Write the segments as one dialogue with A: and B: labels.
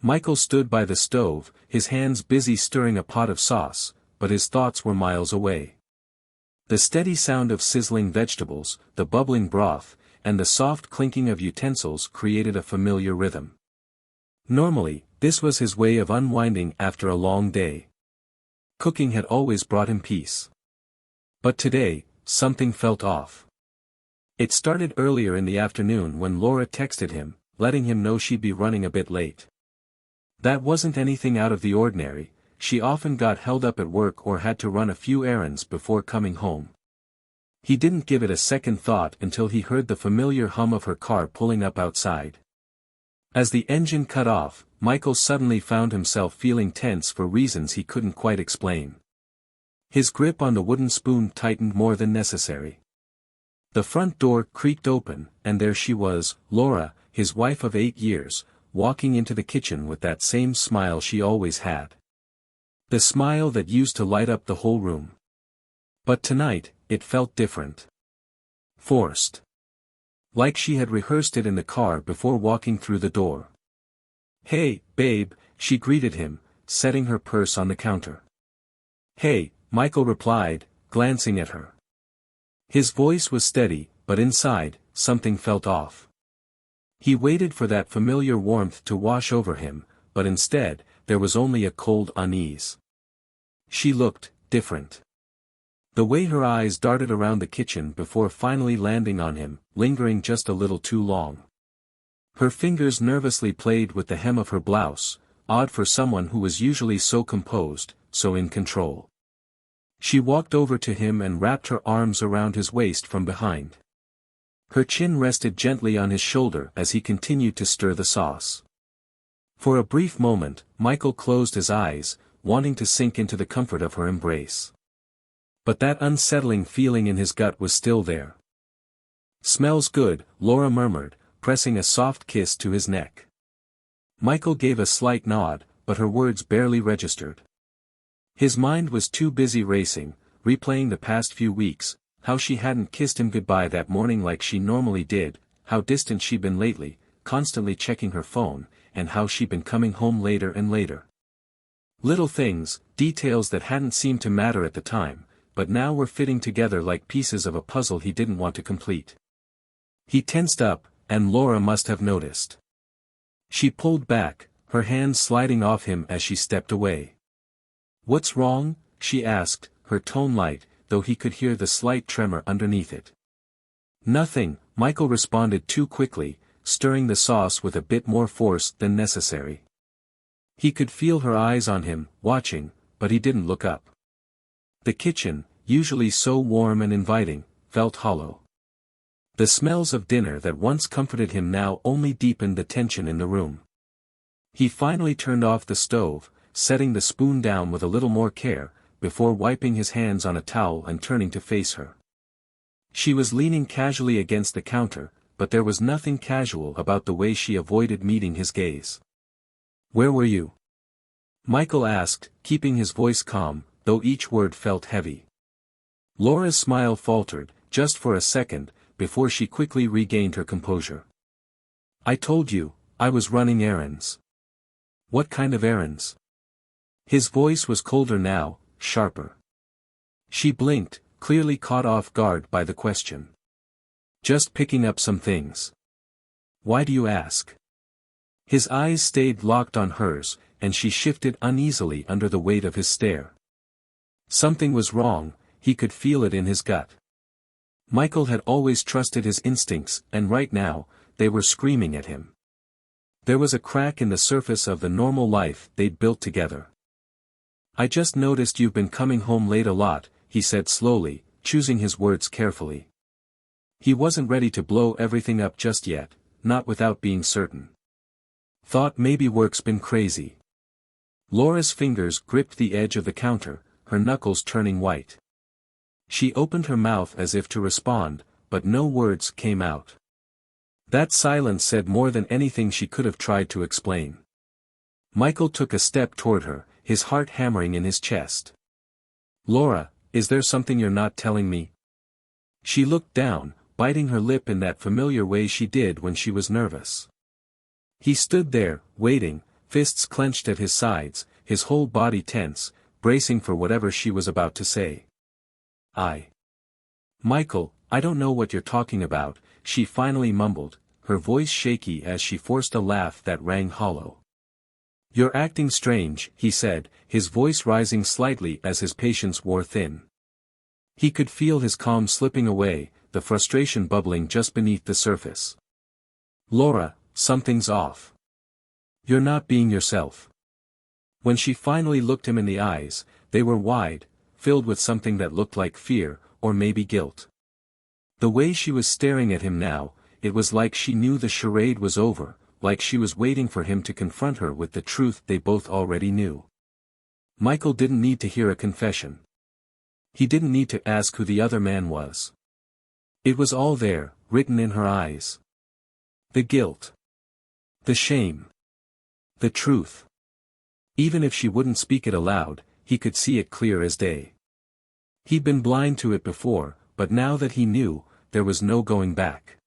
A: Michael stood by the stove, his hands busy stirring a pot of sauce, but his thoughts were miles away. The steady sound of sizzling vegetables, the bubbling broth, and the soft clinking of utensils created a familiar rhythm. Normally, this was his way of unwinding after a long day. Cooking had always brought him peace. But today, something felt off. It started earlier in the afternoon when Laura texted him, letting him know she'd be running a bit late. That wasn't anything out of the ordinary. She often got held up at work or had to run a few errands before coming home. He didn't give it a second thought until he heard the familiar hum of her car pulling up outside. As the engine cut off, Michael suddenly found himself feeling tense for reasons he couldn't quite explain. His grip on the wooden spoon tightened more than necessary. The front door creaked open, and there she was, Laura, his wife of 8 years, walking into the kitchen with that same smile she always had. The smile that used to light up the whole room. But tonight, it felt different. Forced. Like she had rehearsed it in the car before walking through the door. "Hey, babe," she greeted him, setting her purse on the counter. "Hey," Michael replied, glancing at her. His voice was steady, but inside, something felt off. He waited for that familiar warmth to wash over him, but instead, there was only a cold unease. She looked different. The way her eyes darted around the kitchen before finally landing on him, lingering just a little too long. Her fingers nervously played with the hem of her blouse, odd for someone who was usually so composed, so in control. She walked over to him and wrapped her arms around his waist from behind. Her chin rested gently on his shoulder as he continued to stir the sauce. For a brief moment, Michael closed his eyes, wanting to sink into the comfort of her embrace. But that unsettling feeling in his gut was still there. "Smells good," Laura murmured, pressing a soft kiss to his neck. Michael gave a slight nod, but her words barely registered. His mind was too busy racing, replaying the past few weeks, how she hadn't kissed him goodbye that morning like she normally did, how distant she'd been lately, constantly checking her phone, and how she'd been coming home later and later. Little things, details that hadn't seemed to matter at the time, but now were fitting together like pieces of a puzzle he didn't want to complete. He tensed up, and Laura must have noticed. She pulled back, her hands sliding off him as she stepped away. "What's wrong?" she asked, her tone light, though he could hear the slight tremor underneath it. "Nothing," Michael responded too quickly, stirring the sauce with a bit more force than necessary. He could feel her eyes on him, watching, but he didn't look up. The kitchen, usually so warm and inviting, felt hollow. The smells of dinner that once comforted him now only deepened the tension in the room. He finally turned off the stove, setting the spoon down with a little more care, before wiping his hands on a towel and turning to face her. She was leaning casually against the counter, but there was nothing casual about the way she avoided meeting his gaze. "Where were you?" Michael asked, keeping his voice calm, though each word felt heavy. Laura's smile faltered, just for a second, before she quickly regained her composure. "I told you, I was running errands." "What kind of errands?" His voice was colder now, sharper. She blinked, clearly caught off guard by the question. "Just picking up some things." "Why do you ask?" His eyes stayed locked on hers, and she shifted uneasily under the weight of his stare. Something was wrong, he could feel it in his gut. Michael had always trusted his instincts, and right now, they were screaming at him. There was a crack in the surface of the normal life they'd built together. "I just noticed you've been coming home late a lot," he said slowly, choosing his words carefully. He wasn't ready to blow everything up just yet, not without being certain. "Thought maybe work's been crazy." Laura's fingers gripped the edge of the counter, her knuckles turning white. She opened her mouth as if to respond, but no words came out. That silence said more than anything she could have tried to explain. Michael took a step toward her, his heart hammering in his chest. "Laura, is there something you're not telling me?" She looked down, biting her lip in that familiar way she did when she was nervous. He stood there, waiting, fists clenched at his sides, his whole body tense, bracing for whatever she was about to say. Michael, I don't know what you're talking about, she finally mumbled, her voice shaky as she forced a laugh that rang hollow. You're acting strange, he said, his voice rising slightly as his patience wore thin. He could feel his calm slipping away, the frustration bubbling just beneath the surface. Laura, something's off. You're not being yourself. When she finally looked him in the eyes, they were wide, filled with something that looked like fear, or maybe guilt. The way she was staring at him now, it was like she knew the charade was over, like she was waiting for him to confront her with the truth they both already knew. Michael didn't need to hear a confession. He didn't need to ask who the other man was. It was all there, written in her eyes. The guilt. The shame. The truth. Even if she wouldn't speak it aloud, he could see it clear as day. He'd been blind to it before, but now that he knew, there was no going back.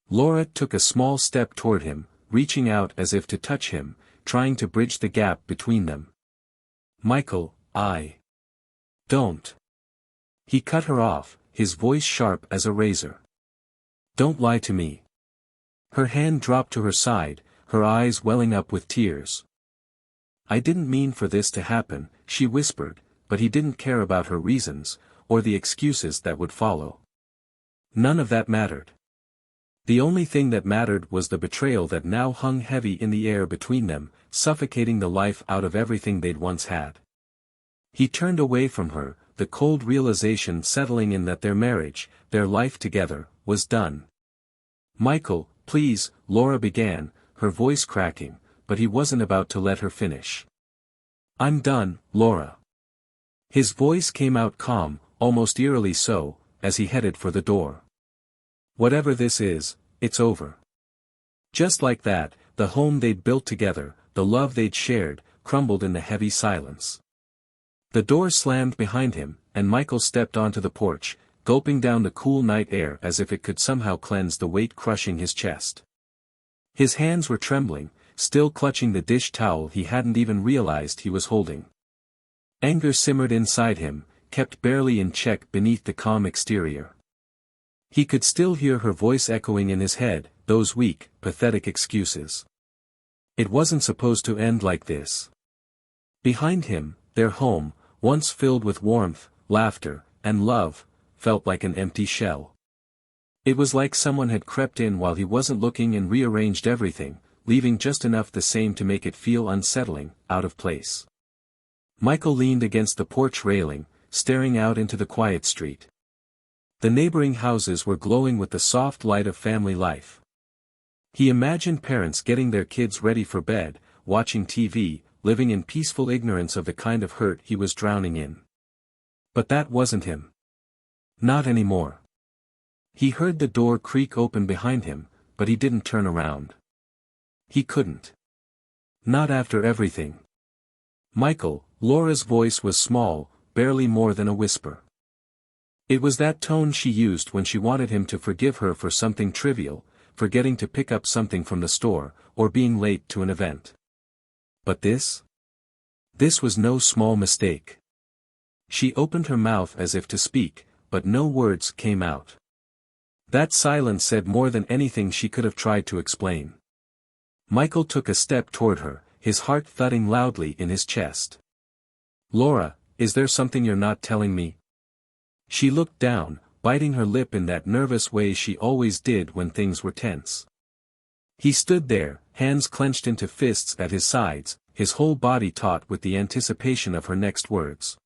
A: Laura took a small step toward him, reaching out as if to touch him, trying to bridge the gap between them. Michael, don't. He cut her off, his voice sharp as a razor. Don't lie to me. Her hand dropped to her side, her eyes welling up with tears. I didn't mean for this to happen, she whispered, but he didn't care about her reasons, or the excuses that would follow. None of that mattered. The only thing that mattered was the betrayal that now hung heavy in the air between them, suffocating the life out of everything they'd once had. He turned away from her, the cold realization settling in that their marriage, their life together, was done. Michael, please, Laura began, her voice cracking, but he wasn't about to let her finish. I'm done, Laura. His voice came out calm, almost eerily so, as he headed for the door. Whatever this is, it's over. Just like that, the home they'd built together, the love they'd shared, crumbled in the heavy silence. The door slammed behind him, and Michael stepped onto the porch, gulping down the cool night air as if it could somehow cleanse the weight crushing his chest. His hands were trembling, still clutching the dish towel he hadn't even realized he was holding. Anger simmered inside him, kept barely in check beneath the calm exterior. He could still hear her voice echoing in his head, those weak, pathetic excuses. It wasn't supposed to end like this. Behind him, their home, once filled with warmth, laughter, and love, felt like an empty shell. It was like someone had crept in while he wasn't looking and rearranged everything, leaving just enough the same to make it feel unsettling, out of place. Michael leaned against the porch railing, staring out into the quiet street. The neighboring houses were glowing with the soft light of family life. He imagined parents getting their kids ready for bed, watching TV, living in peaceful ignorance of the kind of hurt he was drowning in. But that wasn't him. Not anymore. He heard the door creak open behind him, but he didn't turn around. He couldn't. Not after everything. Michael, Laura's voice was small, barely more than a whisper. It was that tone she used when she wanted him to forgive her for something trivial, forgetting to pick up something from the store, or being late to an event. But this? This was no small mistake. She opened her mouth as if to speak, but no words came out. That silence said more than anything she could have tried to explain. Michael took a step toward her, his heart thudding loudly in his chest. Laura, is there something you're not telling me? She looked down, biting her lip in that nervous way she always did when things were tense. He stood there, hands clenched into fists at his sides, his whole body taut with the anticipation of her next words.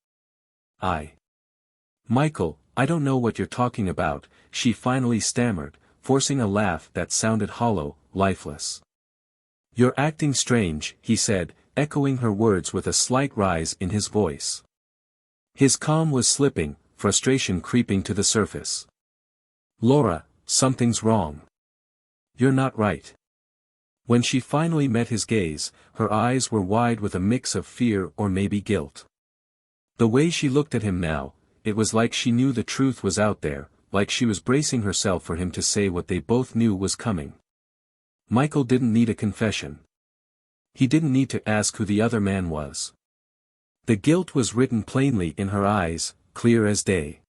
A: Michael, I don't know what you're talking about, she finally stammered, forcing a laugh that sounded hollow, lifeless. You're acting strange, he said, echoing her words with a slight rise in his voice. His calm was slipping, frustration creeping to the surface. Laura, something's wrong. You're not right. When she finally met his gaze, her eyes were wide with a mix of fear or maybe guilt. The way she looked at him now, it was like she knew the truth was out there, like she was bracing herself for him to say what they both knew was coming. Michael didn't need a confession. He didn't need to ask who the other man was. The guilt was written plainly in her eyes, clear as day.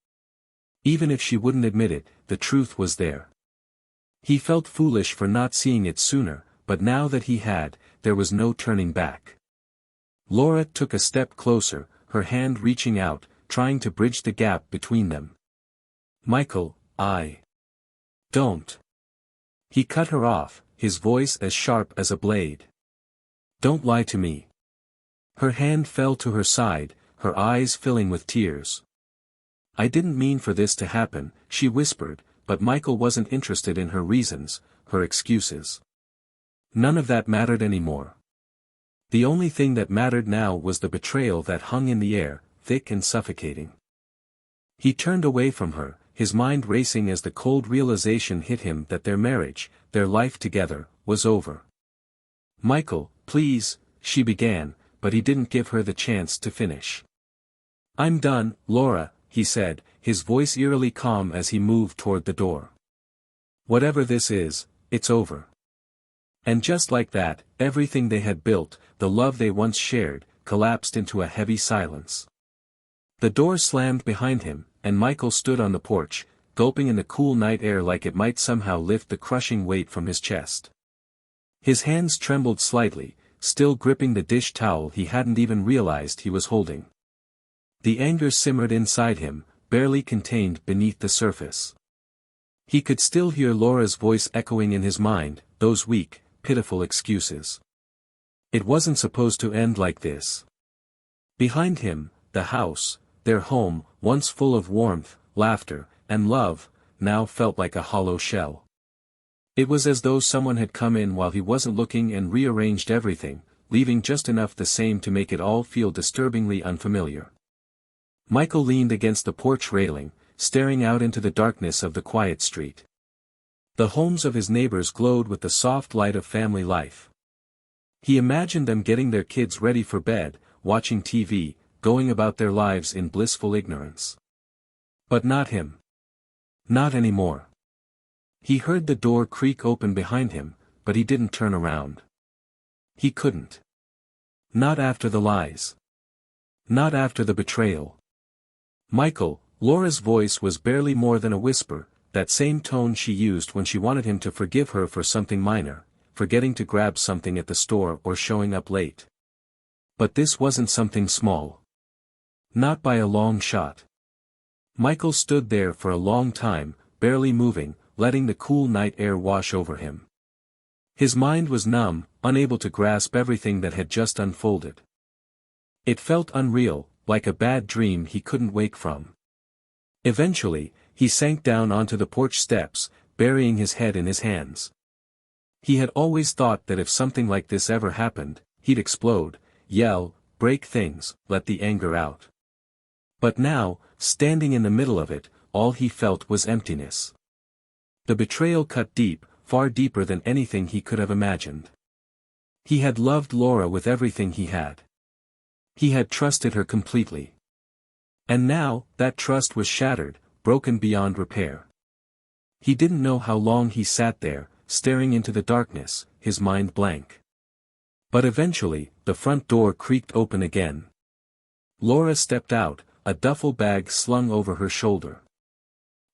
A: Even if she wouldn't admit it, the truth was there. He felt foolish for not seeing it sooner, but now that he had, there was no turning back. Laura took a step closer, her hand reaching out, trying to bridge the gap between them. Michael, don't. He cut her off, his voice as sharp as a blade. Don't lie to me. Her hand fell to her side, her eyes filling with tears. I didn't mean for this to happen, she whispered, but Michael wasn't interested in her reasons, her excuses. None of that mattered anymore. The only thing that mattered now was the betrayal that hung in the air, thick and suffocating. He turned away from her, his mind racing as the cold realization hit him that their marriage, their life together, was over. Michael, please, she began, but he didn't give her the chance to finish. I'm done, Laura, he said, his voice eerily calm as he moved toward the door. Whatever this is, it's over. And just like that, everything they had built, the love they once shared, collapsed into a heavy silence. The door slammed behind him, and Michael stood on the porch, gulping in the cool night air like it might somehow lift the crushing weight from his chest. His hands trembled slightly, still gripping the dish towel he hadn't even realized he was holding. The anger simmered inside him, barely contained beneath the surface. He could still hear Laura's voice echoing in his mind, those weak, pitiful excuses. It wasn't supposed to end like this. Behind him, the house, their home, once full of warmth, laughter, and love, now felt like a hollow shell. It was as though someone had come in while he wasn't looking and rearranged everything, leaving just enough the same to make it all feel disturbingly unfamiliar. Michael leaned against the porch railing, staring out into the darkness of the quiet street. The homes of his neighbors glowed with the soft light of family life. He imagined them getting their kids ready for bed, watching TV, going about their lives in blissful ignorance. But not him. Not anymore. He heard the door creak open behind him, but he didn't turn around. He couldn't. Not after the lies. Not after the betrayal. Michael, Laura's voice was barely more than a whisper, that same tone she used when she wanted him to forgive her for something minor, forgetting to grab something at the store or showing up late. But this wasn't something small. Not by a long shot. Michael stood there for a long time, barely moving, letting the cool night air wash over him. His mind was numb, unable to grasp everything that had just unfolded. It felt unreal, like a bad dream he couldn't wake from. Eventually, he sank down onto the porch steps, burying his head in his hands. He had always thought that if something like this ever happened, he'd explode, yell, break things, let the anger out. But now, standing in the middle of it, all he felt was emptiness. The betrayal cut deep, far deeper than anything he could have imagined. He had loved Laura with everything he had. He had trusted her completely. And now, that trust was shattered, broken beyond repair. He didn't know how long he sat there, staring into the darkness, his mind blank. But eventually, the front door creaked open again. Laura stepped out, a duffel bag slung over her shoulder.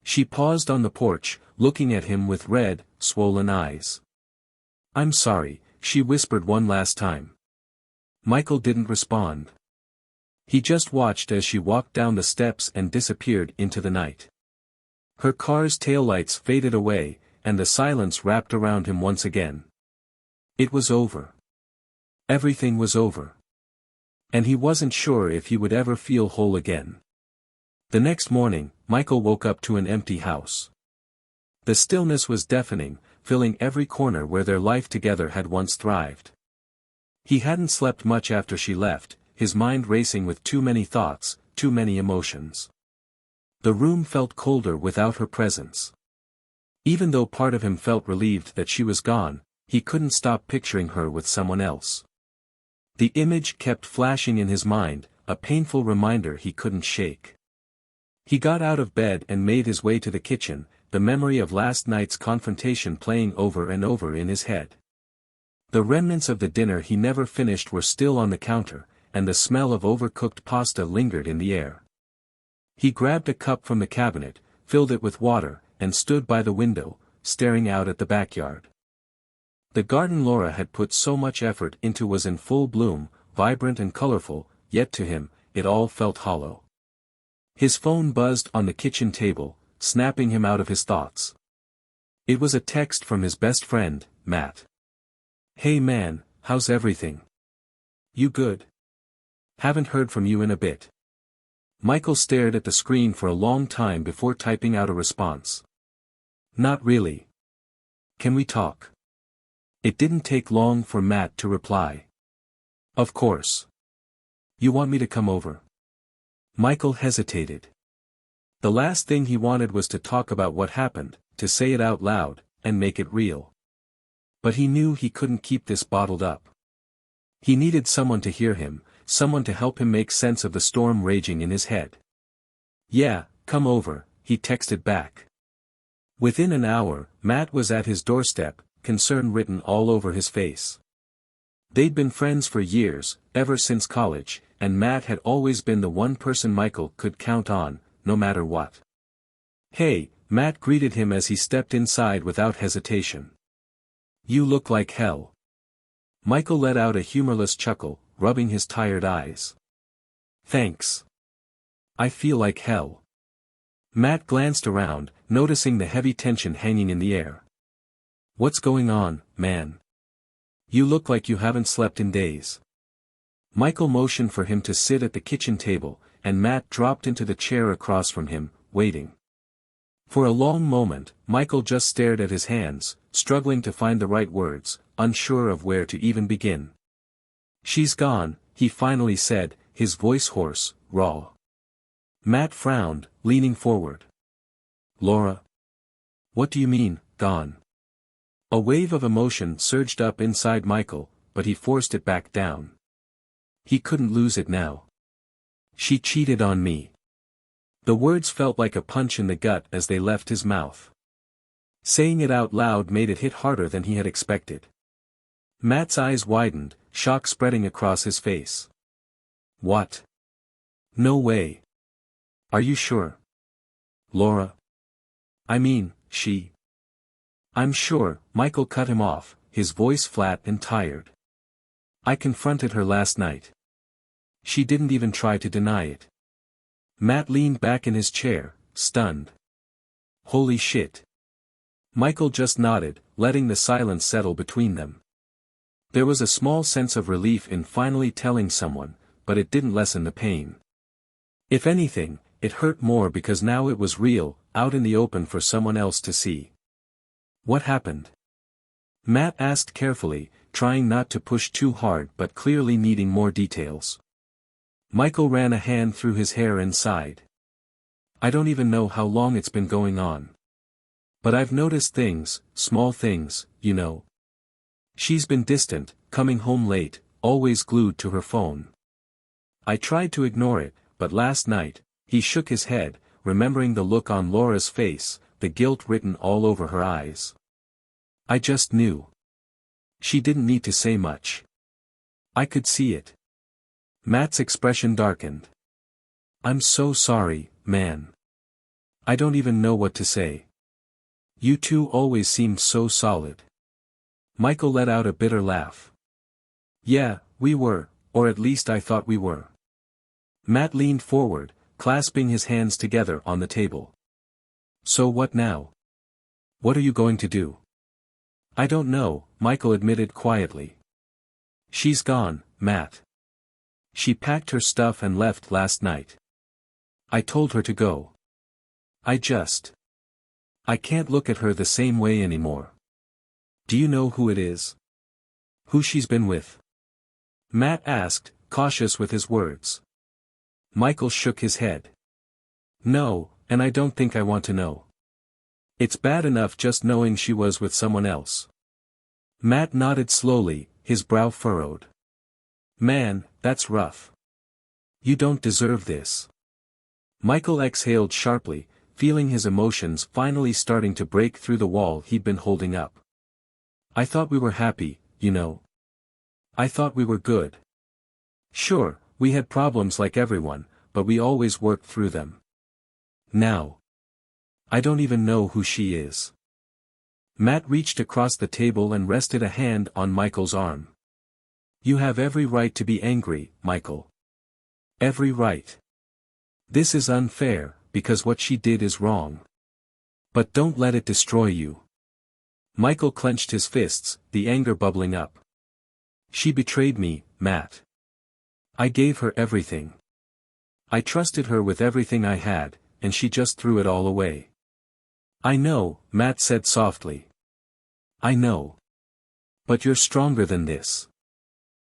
A: She paused on the porch, looking at him with red, swollen eyes. I'm sorry, she whispered one last time. Michael didn't respond. He just watched as she walked down the steps and disappeared into the night. Her car's taillights faded away, and the silence wrapped around him once again. It was over. Everything was over. And he wasn't sure if he would ever feel whole again. The next morning, Michael woke up to an empty house. The stillness was deafening, filling every corner where their life together had once thrived. He hadn't slept much after she left, his mind racing with too many thoughts, too many emotions. The room felt colder without her presence. Even though part of him felt relieved that she was gone, he couldn't stop picturing her with someone else. The image kept flashing in his mind, a painful reminder he couldn't shake. He got out of bed and made his way to the kitchen, the memory of last night's confrontation playing over and over in his head. The remnants of the dinner he never finished were still on the counter, and the smell of overcooked pasta lingered in the air. He grabbed a cup from the cabinet, filled it with water, and stood by the window, staring out at the backyard. The garden Laura had put so much effort into was in full bloom, vibrant and colorful, yet to him, it all felt hollow. His phone buzzed on the kitchen table, snapping him out of his thoughts. It was a text from his best friend, Matt. "Hey man, how's everything? You good? Haven't heard from you in a bit." Michael stared at the screen for a long time before typing out a response. "Not really. Can we talk?" It didn't take long for Matt to reply. "Of course. You want me to come over?" Michael hesitated. The last thing he wanted was to talk about what happened, to say it out loud, and make it real. But he knew he couldn't keep this bottled up. He needed someone to hear him, someone to help him make sense of the storm raging in his head. "Yeah, come over," he texted back. Within an hour, Matt was at his doorstep, concern written all over his face. They'd been friends for years, ever since college, and Matt had always been the one person Michael could count on, no matter what. "Hey," Matt greeted him as he stepped inside without hesitation. "You look like hell." Michael let out a humorless chuckle, rubbing his tired eyes. "Thanks. I feel like hell." Matt glanced around, noticing the heavy tension hanging in the air. "What's going on, man? You look like you haven't slept in days." Michael motioned for him to sit at the kitchen table, and Matt dropped into the chair across from him, waiting. For a long moment, Michael just stared at his hands, struggling to find the right words, unsure of where to even begin. "She's gone," he finally said, his voice hoarse, raw. Matt frowned, leaning forward. "Laura? What do you mean, gone?" A wave of emotion surged up inside Michael, but he forced it back down. He couldn't lose it now. "She cheated on me." The words felt like a punch in the gut as they left his mouth. Saying it out loud made it hit harder than he had expected. Matt's eyes widened, shock spreading across his face. "What? No way. Are you sure? Laura? I mean, she..." "I'm sure," Michael cut him off, his voice flat and tired. "I confronted her last night. She didn't even try to deny it." Matt leaned back in his chair, stunned. "Holy shit." Michael just nodded, letting the silence settle between them. There was a small sense of relief in finally telling someone, but it didn't lessen the pain. If anything, it hurt more because now it was real, out in the open for someone else to see. "What happened?" Matt asked carefully, trying not to push too hard but clearly needing more details. Michael ran a hand through his hair and sighed. "I don't even know how long it's been going on. But I've noticed things, small things, you know. She's been distant, coming home late, always glued to her phone. I tried to ignore it, but last night," he shook his head, remembering the look on Laura's face, the guilt written all over her eyes. "I just knew. She didn't need to say much. I could see it." Matt's expression darkened. "I'm so sorry, man. I don't even know what to say. You two always seemed so solid." Michael let out a bitter laugh. "Yeah, we were, or at least I thought we were." Matt leaned forward, clasping his hands together on the table. "So what now? What are you going to do?" "I don't know," Michael admitted quietly. "She's gone, Matt. She packed her stuff and left last night. I told her to go. I can't look at her the same way anymore." "Do you know who it is? Who she's been with?" Matt asked, cautious with his words. Michael shook his head. "No, and I don't think I want to know. It's bad enough just knowing she was with someone else." Matt nodded slowly, his brow furrowed. "Man, that's rough. You don't deserve this." Michael exhaled sharply, feeling his emotions finally starting to break through the wall he'd been holding up. "I thought we were happy, you know." I thought we were good. Sure, we had problems like everyone, but we always worked through them. Now. I don't even know who she is. Matt reached across the table and rested a hand on Michael's arm. You have every right to be angry, Michael. Every right. This is unfair, because what she did is wrong. But don't let it destroy you. Michael clenched his fists, the anger bubbling up. She betrayed me, Matt. I gave her everything. I trusted her with everything I had, and she just threw it all away. I know, Matt said softly. I know. But you're stronger than this.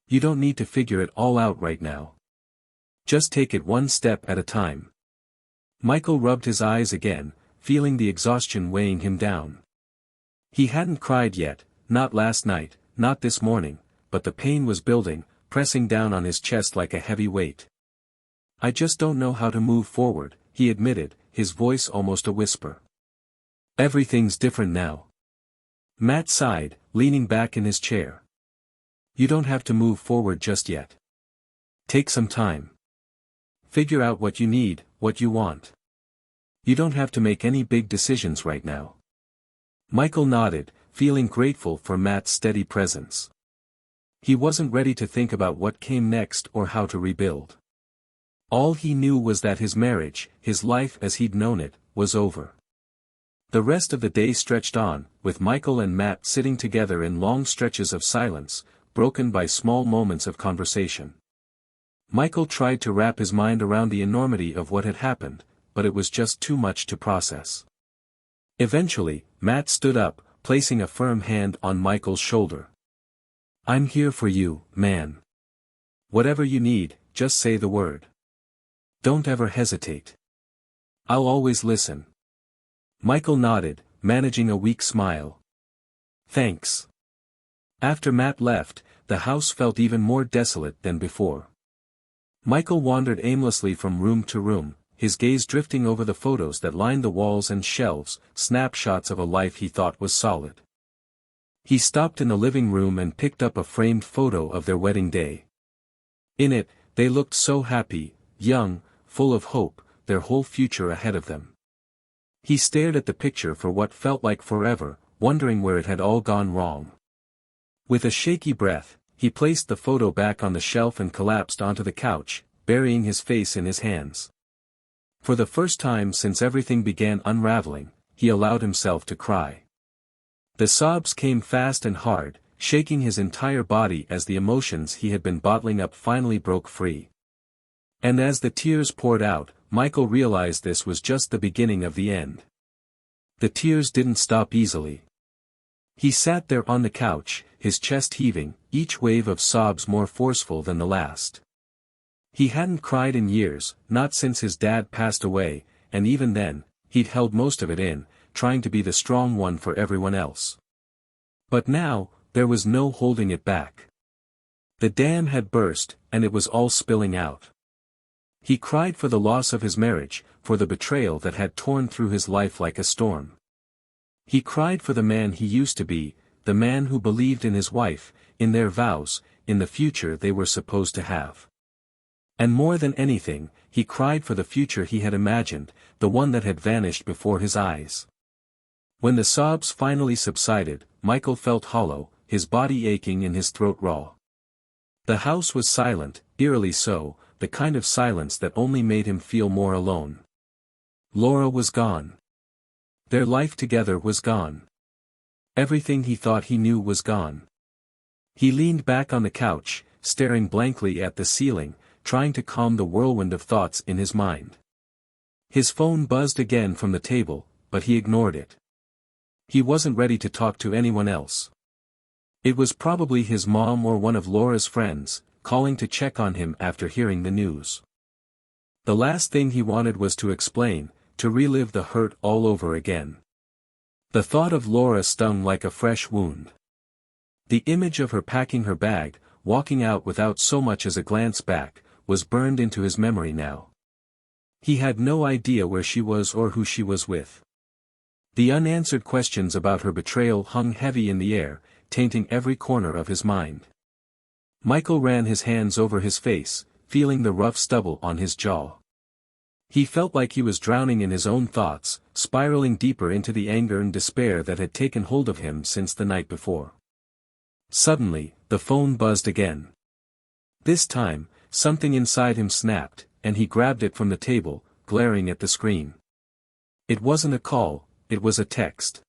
A: You don't need to figure it all out right now. Just take it one step at a time. Michael rubbed his eyes again, feeling the exhaustion weighing him down. He hadn't cried yet, not last night, not this morning, but the pain was building, pressing down on his chest like a heavy weight. I just don't know how to move forward, he admitted, his voice almost a whisper. Everything's different now. Matt sighed, leaning back in his chair. You don't have to move forward just yet. Take some time. Figure out what you need, what you want. You don't have to make any big decisions right now. Michael nodded, feeling grateful for Matt's steady presence. He wasn't ready to think about what came next or how to rebuild. All he knew was that his marriage, his life as he'd known it, was over. The rest of the day stretched on, with Michael and Matt sitting together in long stretches of silence, broken by small moments of conversation. Michael tried to wrap his mind around the enormity of what had happened, but it was just too much to process. Eventually, Matt stood up, placing a firm hand on Michael's shoulder. I'm here for you, man. Whatever you need, just say the word. Don't ever hesitate. I'll always listen. Michael nodded, managing a weak smile. Thanks. After Matt left, the house felt even more desolate than before. Michael wandered aimlessly from room to room, his gaze drifting over the photos that lined the walls and shelves, snapshots of a life he thought was solid. He stopped in the living room and picked up a framed photo of their wedding day. In it, they looked so happy, young, full of hope, their whole future ahead of them. He stared at the picture for what felt like forever, wondering where it had all gone wrong. With a shaky breath, he placed the photo back on the shelf and collapsed onto the couch, burying his face in his hands. For the first time since everything began unraveling, he allowed himself to cry. The sobs came fast and hard, shaking his entire body as the emotions he had been bottling up finally broke free. And as the tears poured out, Michael realized this was just the beginning of the end. The tears didn't stop easily. He sat there on the couch, his chest heaving, each wave of sobs more forceful than the last. He hadn't cried in years, not since his dad passed away, and even then, he'd held most of it in, trying to be the strong one for everyone else. But now, there was no holding it back. The dam had burst, and it was all spilling out. He cried for the loss of his marriage, for the betrayal that had torn through his life like a storm. He cried for the man he used to be, the man who believed in his wife, in their vows, in the future they were supposed to have. And more than anything, he cried for the future he had imagined, the one that had vanished before his eyes. When the sobs finally subsided, Michael felt hollow, his body aching and his throat raw. The house was silent, eerily so, the kind of silence that only made him feel more alone. Laura was gone. Their life together was gone. Everything he thought he knew was gone. He leaned back on the couch, staring blankly at the ceiling, trying to calm the whirlwind of thoughts in his mind. His phone buzzed again from the table, but he ignored it. He wasn't ready to talk to anyone else. It was probably his mom or one of Laura's friends, calling to check on him after hearing the news. The last thing he wanted was to explain, to relive the hurt all over again. The thought of Laura stung like a fresh wound. The image of her packing her bag, walking out without so much as a glance back, was burned into his memory now. He had no idea where she was or who she was with. The unanswered questions about her betrayal hung heavy in the air, tainting every corner of his mind. Michael ran his hands over his face, feeling the rough stubble on his jaw. He felt like he was drowning in his own thoughts, spiraling deeper into the anger and despair that had taken hold of him since the night before. Suddenly, the phone buzzed again. This time, something inside him snapped, and he grabbed it from the table, glaring at the screen. It wasn't a call, it was a text.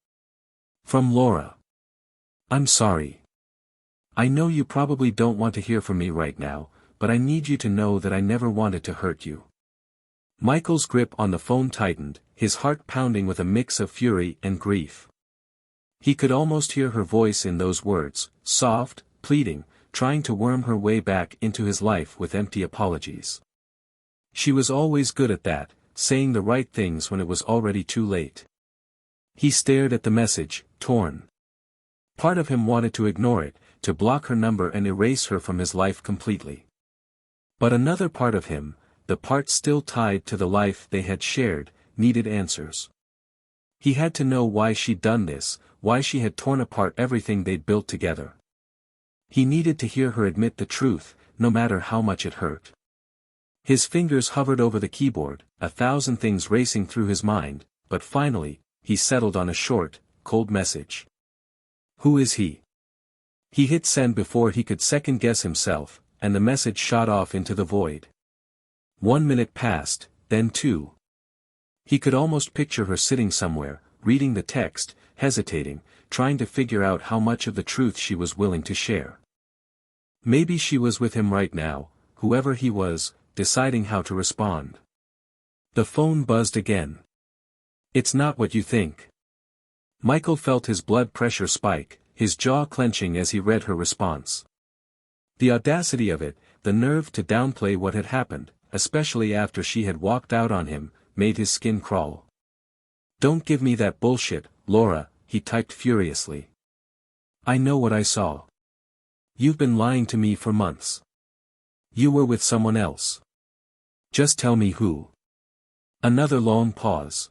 A: From Laura. I'm sorry. I know you probably don't want to hear from me right now, but I need you to know that I never wanted to hurt you. Michael's grip on the phone tightened, his heart pounding with a mix of fury and grief. He could almost hear her voice in those words, soft, pleading, trying to worm her way back into his life with empty apologies. She was always good at that, saying the right things when it was already too late. He stared at the message, torn. Part of him wanted to ignore it, to block her number and erase her from his life completely. But another part of him, the part still tied to the life they had shared, needed answers. He had to know why she'd done this, why she had torn apart everything they'd built together. He needed to hear her admit the truth, no matter how much it hurt. His fingers hovered over the keyboard, 1,000 things racing through his mind, but finally, he settled on a short, cold message. Who is he? He hit send before he could second-guess himself, and the message shot off into the void. 1 minute passed, then 2. He could almost picture her sitting somewhere, reading the text, hesitating, trying to figure out how much of the truth she was willing to share. Maybe she was with him right now, whoever he was, deciding how to respond. The phone buzzed again. It's not what you think. Michael felt his blood pressure spike, his jaw clenching as he read her response. The audacity of it, the nerve to downplay what had happened, especially after she had walked out on him, made his skin crawl. Don't give me that bullshit, Laura, he typed furiously. I know what I saw. You've been lying to me for months. You were with someone else. Just tell me who. Another long pause.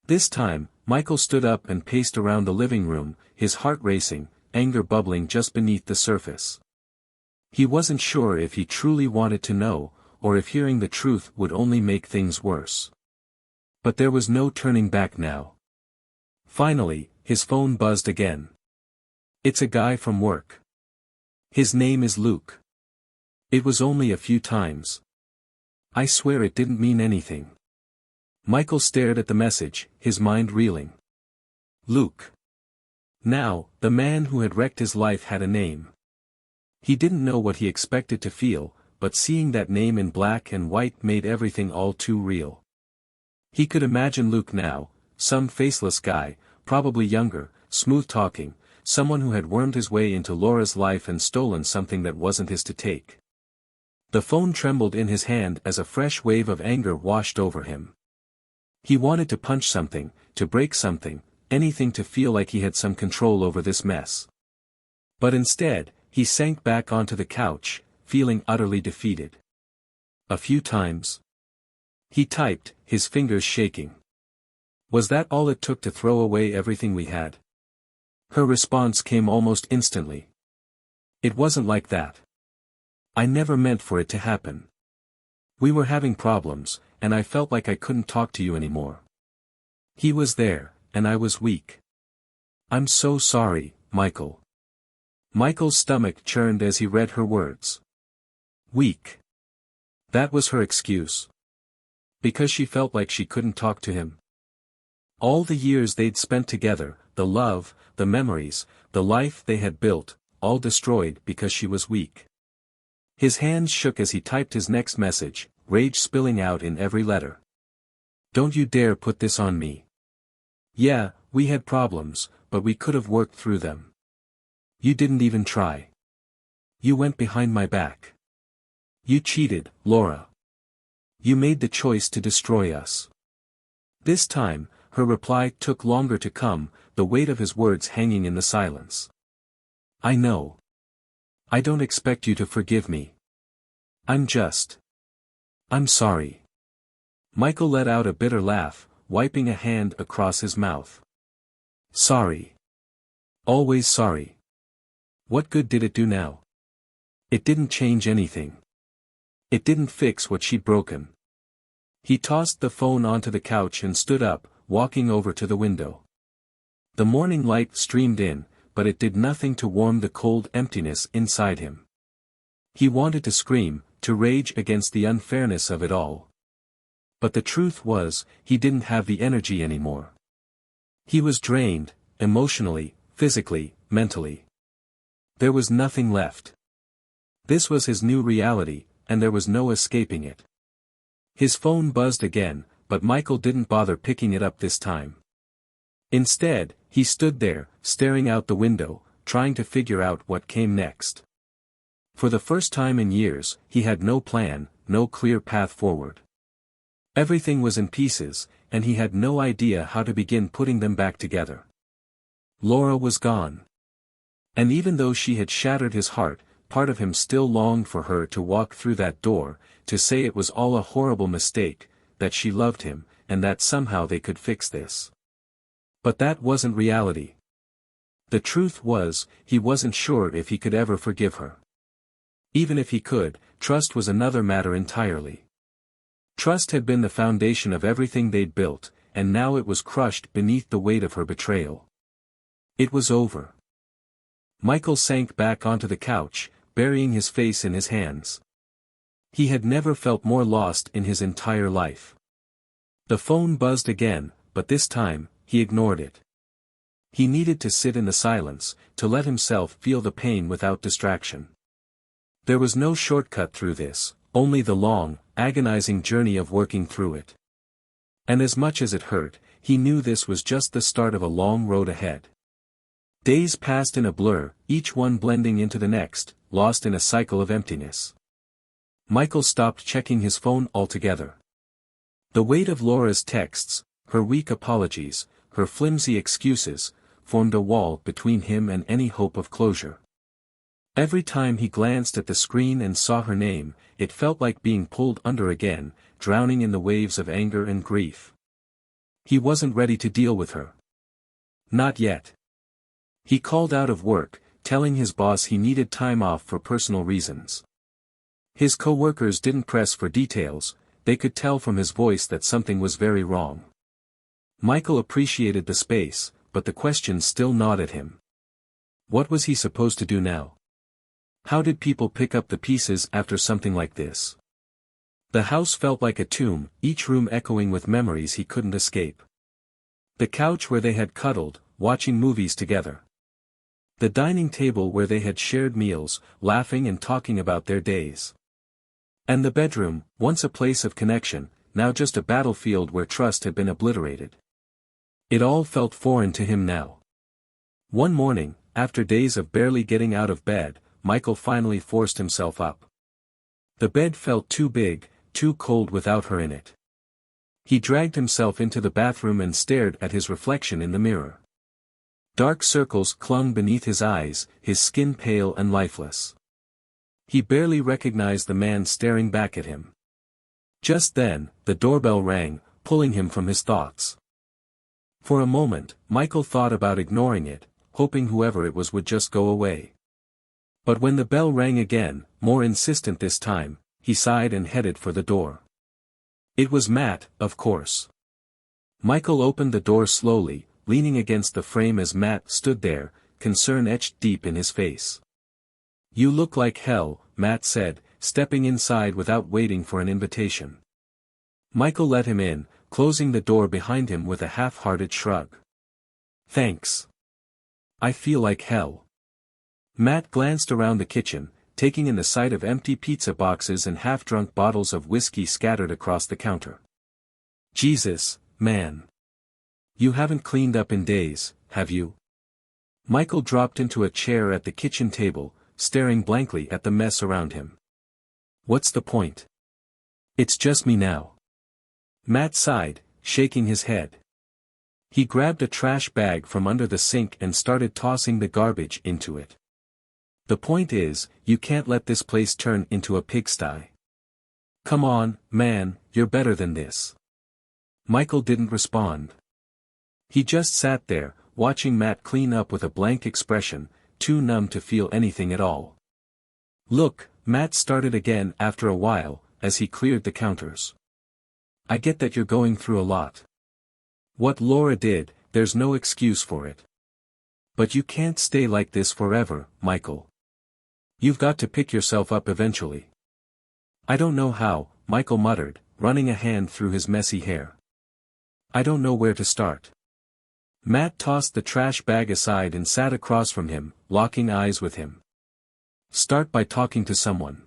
A: This time, Michael stood up and paced around the living room, his heart racing, anger bubbling just beneath the surface. He wasn't sure if he truly wanted to know, or if hearing the truth would only make things worse. But there was no turning back now. Finally, his phone buzzed again. It's a guy from work. His name is Luke. It was only a few times. I swear it didn't mean anything. Michael stared at the message, his mind reeling. Luke. Now, the man who had wrecked his life had a name. He didn't know what he expected to feel, but seeing that name in black and white made everything all too real. He could imagine Luke now, some faceless guy, probably younger, smooth-talking, someone who had wormed his way into Laura's life and stolen something that wasn't his to take. The phone trembled in his hand as a fresh wave of anger washed over him. He wanted to punch something, to break something, anything to feel like he had some control over this mess. But instead, he sank back onto the couch, feeling utterly defeated. A few times. He typed, his fingers shaking. Was that all it took to throw away everything we had? Her response came almost instantly. It wasn't like that. I never meant for it to happen. We were having problems, and I felt like I couldn't talk to you anymore. He was there, and I was weak. I'm so sorry, Michael. Michael's stomach churned as he read her words. Weak. That was her excuse. Because she felt like she couldn't talk to him. All the years they'd spent together, the love, the memories, the life they had built, all destroyed because she was weak. His hands shook as he typed his next message, rage spilling out in every letter. Don't you dare put this on me. Yeah, we had problems, but we could have worked through them. You didn't even try. You went behind my back. You cheated, Laura. You made the choice to destroy us. This time, her reply took longer to come, the weight of his words hanging in the silence. I know. I don't expect you to forgive me. I'm sorry. Michael let out a bitter laugh, wiping a hand across his mouth. Sorry. Always sorry. What good did it do now? It didn't change anything. It didn't fix what she'd broken. He tossed the phone onto the couch and stood up, walking over to the window. The morning light streamed in, but it did nothing to warm the cold emptiness inside him. He wanted to scream, to rage against the unfairness of it all. But the truth was, he didn't have the energy anymore. He was drained, emotionally, physically, mentally. There was nothing left. This was his new reality, and there was no escaping it. His phone buzzed again, but Michael didn't bother picking it up this time. Instead, he stood there, staring out the window, trying to figure out what came next. For the first time in years, he had no plan, no clear path forward. Everything was in pieces, and he had no idea how to begin putting them back together. Laura was gone. And even though she had shattered his heart, part of him still longed for her to walk through that door, to say it was all a horrible mistake, that she loved him, and that somehow they could fix this. But that wasn't reality. The truth was, he wasn't sure if he could ever forgive her. Even if he could, trust was another matter entirely. Trust had been the foundation of everything they'd built, and now it was crushed beneath the weight of her betrayal. It was over. Michael sank back onto the couch, burying his face in his hands. He had never felt more lost in his entire life. The phone buzzed again, but this time, he ignored it. He needed to sit in the silence, to let himself feel the pain without distraction. There was no shortcut through this, only the long, agonizing journey of working through it. And as much as it hurt, he knew this was just the start of a long road ahead. Days passed in a blur, each one blending into the next, lost in a cycle of emptiness. Michael stopped checking his phone altogether. The weight of Laura's texts, her weak apologies, her flimsy excuses, formed a wall between him and any hope of closure. Every time he glanced at the screen and saw her name, it felt like being pulled under again, drowning in the waves of anger and grief. He wasn't ready to deal with her. Not yet. He called out of work, telling his boss he needed time off for personal reasons. His co-workers didn't press for details, they could tell from his voice that something was very wrong. Michael appreciated the space, but the questions still gnawed at him. What was he supposed to do now? How did people pick up the pieces after something like this? The house felt like a tomb, each room echoing with memories he couldn't escape. The couch where they had cuddled, watching movies together. The dining table where they had shared meals, laughing and talking about their days. And the bedroom, once a place of connection, now just a battlefield where trust had been obliterated. It all felt foreign to him now. One morning, after days of barely getting out of bed, Michael finally forced himself up. The bed felt too big, too cold without her in it. He dragged himself into the bathroom and stared at his reflection in the mirror. Dark circles clung beneath his eyes, his skin pale and lifeless. He barely recognized the man staring back at him. Just then, the doorbell rang, pulling him from his thoughts. For a moment, Michael thought about ignoring it, hoping whoever it was would just go away. But when the bell rang again, more insistent this time, he sighed and headed for the door. It was Matt, of course. Michael opened the door slowly, leaning against the frame as Matt stood there, concern etched deep in his face. "You look like hell," Matt said, stepping inside without waiting for an invitation. Michael let him in, closing the door behind him with a half-hearted shrug. "Thanks. I feel like hell." Matt glanced around the kitchen, taking in the sight of empty pizza boxes and half-drunk bottles of whiskey scattered across the counter. "Jesus, man. You haven't cleaned up in days, have you?" Michael dropped into a chair at the kitchen table, staring blankly at the mess around him. "What's the point? It's just me now." Matt sighed, shaking his head. He grabbed a trash bag from under the sink and started tossing the garbage into it. "The point is, you can't let this place turn into a pigsty. Come on, man, you're better than this." Michael didn't respond. He just sat there, watching Matt clean up with a blank expression, too numb to feel anything at all. Look, Matt started again after a while, as he cleared the counters. I get that you're going through a lot. What Laura did, there's no excuse for it. But you can't stay like this forever, Michael. You've got to pick yourself up eventually. I don't know how, Michael muttered, running a hand through his messy hair. I don't know where to start. Matt tossed the trash bag aside and sat across from him, locking eyes with him. Start by talking to someone.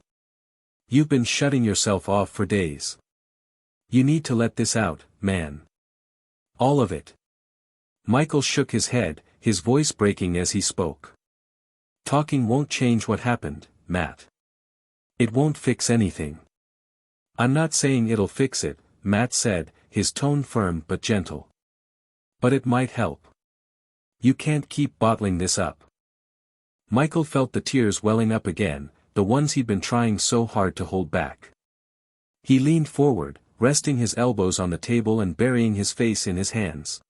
A: You've been shutting yourself off for days. You need to let this out, man. All of it. Michael shook his head, his voice breaking as he spoke. Talking won't change what happened, Matt. It won't fix anything. I'm not saying it'll fix it, Matt said, his tone firm but gentle. But it might help. You can't keep bottling this up. Michael felt the tears welling up again, the ones he'd been trying so hard to hold back. He leaned forward, resting his elbows on the table and burying his face in his hands.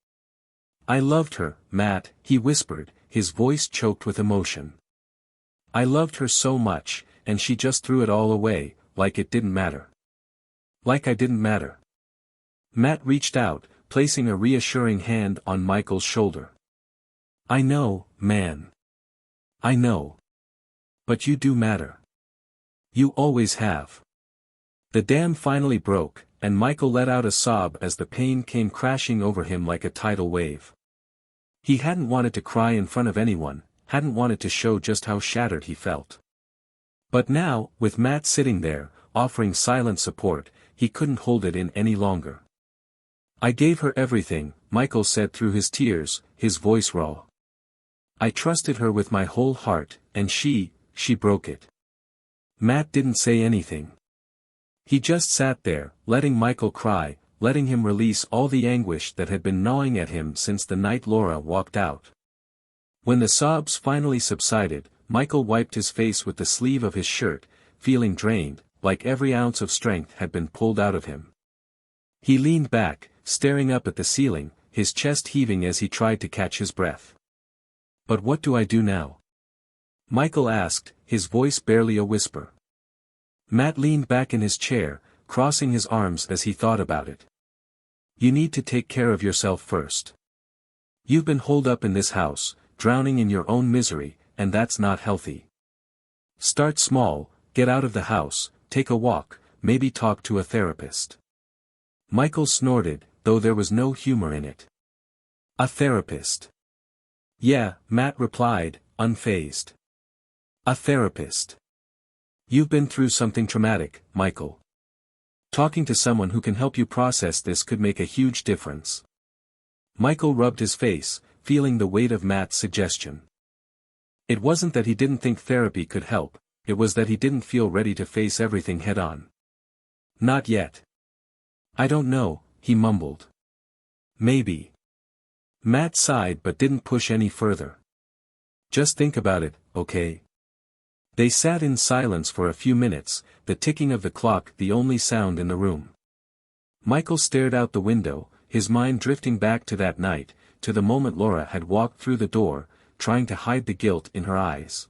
A: I loved her, Matt, he whispered, his voice choked with emotion. I loved her so much, and she just threw it all away, like it didn't matter. Like I didn't matter. Matt reached out, placing a reassuring hand on Michael's shoulder. I know, man. I know. But you do matter. You always have. The dam finally broke, and Michael let out a sob as the pain came crashing over him like a tidal wave. He hadn't wanted to cry in front of anyone, hadn't wanted to show just how shattered he felt. But now, with Matt sitting there, offering silent support, he couldn't hold it in any longer. I gave her everything, Michael said through his tears, his voice raw. I trusted her with my whole heart, and she broke it. Matt didn't say anything. He just sat there, letting Michael cry, letting him release all the anguish that had been gnawing at him since the night Laura walked out. When the sobs finally subsided, Michael wiped his face with the sleeve of his shirt, feeling drained, like every ounce of strength had been pulled out of him. He leaned back, staring up at the ceiling, his chest heaving as he tried to catch his breath. But what do I do now? Michael asked, his voice barely a whisper. Matt leaned back in his chair, crossing his arms as he thought about it. You need to take care of yourself first. You've been holed up in this house, drowning in your own misery, and that's not healthy. Start small, get out of the house, take a walk, maybe talk to a therapist. Michael snorted, though there was no humor in it. A therapist. Yeah, Matt replied, unfazed. A therapist. You've been through something traumatic, Michael. Talking to someone who can help you process this could make a huge difference. Michael rubbed his face, feeling the weight of Matt's suggestion. It wasn't that he didn't think therapy could help, it was that he didn't feel ready to face everything head-on. Not yet. I don't know, he mumbled. Maybe. Matt sighed but didn't push any further. Just think about it, okay? They sat in silence for a few minutes, the ticking of the clock the only sound in the room. Michael stared out the window, his mind drifting back to that night, to the moment Laura had walked through the door, trying to hide the guilt in her eyes.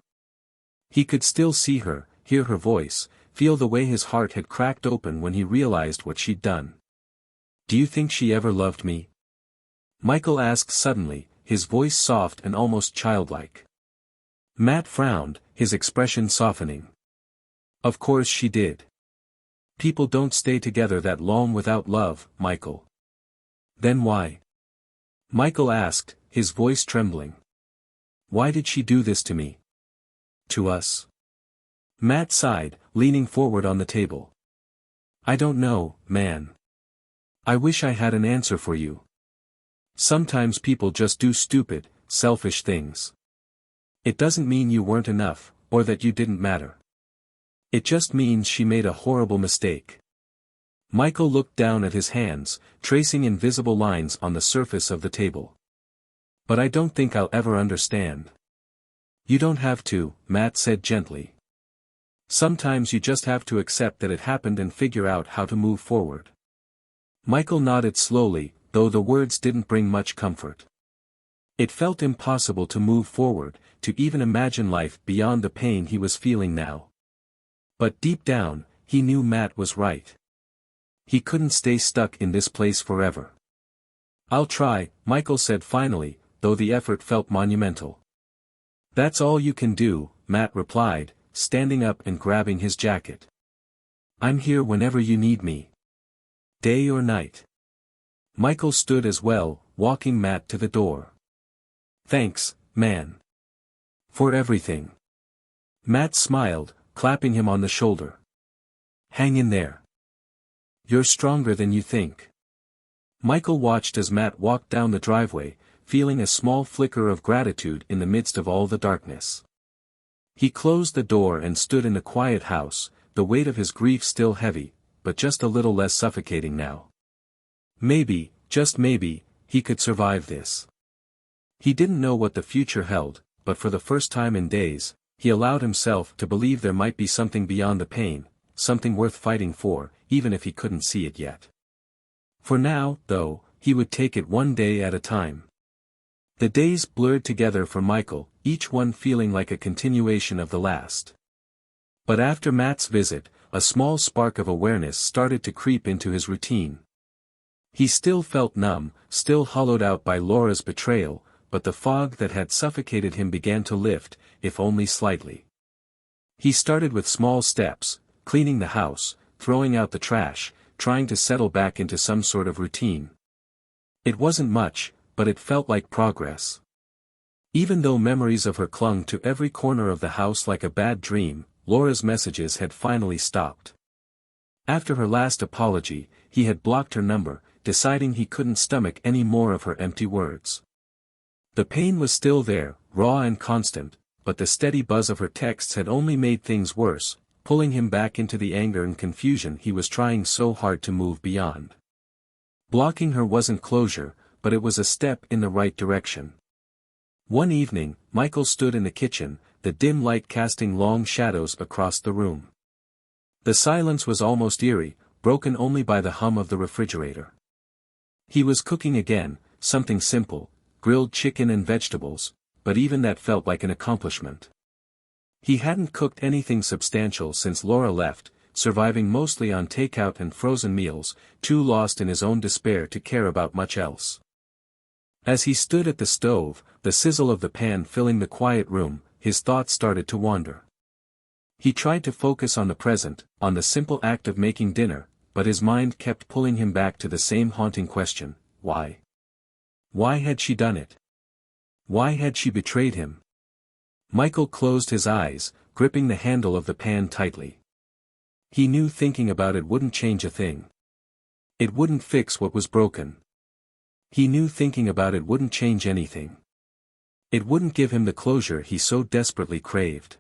A: He could still see her, hear her voice, feel the way his heart had cracked open when he realized what she'd done. Do you think she ever loved me? Michael asked suddenly, his voice soft and almost childlike. Matt frowned, his expression softening. Of course she did. People don't stay together that long without love, Michael. Then why? Michael asked, his voice trembling. Why did she do this to me? To us? Matt sighed, leaning forward on the table. I don't know, man. I wish I had an answer for you. Sometimes people just do stupid, selfish things. It doesn't mean you weren't enough, or that you didn't matter. It just means she made a horrible mistake. Michael looked down at his hands, tracing invisible lines on the surface of the table. But I don't think I'll ever understand. You don't have to, Matt said gently. Sometimes you just have to accept that it happened and figure out how to move forward. Michael nodded slowly, though the words didn't bring much comfort. It felt impossible to move forward, to even imagine life beyond the pain he was feeling now. But deep down, he knew Matt was right. He couldn't stay stuck in this place forever. "I'll try," Michael said finally, though the effort felt monumental. "That's all you can do," Matt replied, standing up and grabbing his jacket. "I'm here whenever you need me. Day or night." Michael stood as well, walking Matt to the door. "Thanks, man. For everything." Matt smiled, clapping him on the shoulder. "Hang in there. You're stronger than you think." Michael watched as Matt walked down the driveway, feeling a small flicker of gratitude in the midst of all the darkness. He closed the door and stood in the quiet house, the weight of his grief still heavy, but just a little less suffocating now. Maybe, just maybe, he could survive this. He didn't know what the future held, but for the first time in days, he allowed himself to believe there might be something beyond the pain, something worth fighting for, even if he couldn't see it yet. For now, though, he would take it one day at a time. The days blurred together for Michael, each one feeling like a continuation of the last. But after Matt's visit, a small spark of awareness started to creep into his routine. He still felt numb, still hollowed out by Laura's betrayal, but the fog that had suffocated him began to lift, if only slightly. He started with small steps, cleaning the house, throwing out the trash, trying to settle back into some sort of routine. It wasn't much, but it felt like progress. Even though memories of her clung to every corner of the house like a bad dream, Laura's messages had finally stopped. After her last apology, he had blocked her number, deciding he couldn't stomach any more of her empty words. The pain was still there, raw and constant, but the steady buzz of her texts had only made things worse, pulling him back into the anger and confusion he was trying so hard to move beyond. Blocking her wasn't closure, but it was a step in the right direction. One evening, Michael stood in the kitchen, the dim light casting long shadows across the room. The silence was almost eerie, broken only by the hum of the refrigerator. He was cooking again, something simple, grilled chicken and vegetables, but even that felt like an accomplishment. He hadn't cooked anything substantial since Laura left, surviving mostly on takeout and frozen meals, too lost in his own despair to care about much else. As he stood at the stove, the sizzle of the pan filling the quiet room, his thoughts started to wander. He tried to focus on the present, on the simple act of making dinner, but his mind kept pulling him back to the same haunting question: why? Why had she done it? Why had she betrayed him? Michael closed his eyes, gripping the handle of the pan tightly. He knew thinking about it wouldn't change a thing. It wouldn't fix what was broken. He knew thinking about it wouldn't change anything. It wouldn't give him the closure he so desperately craved.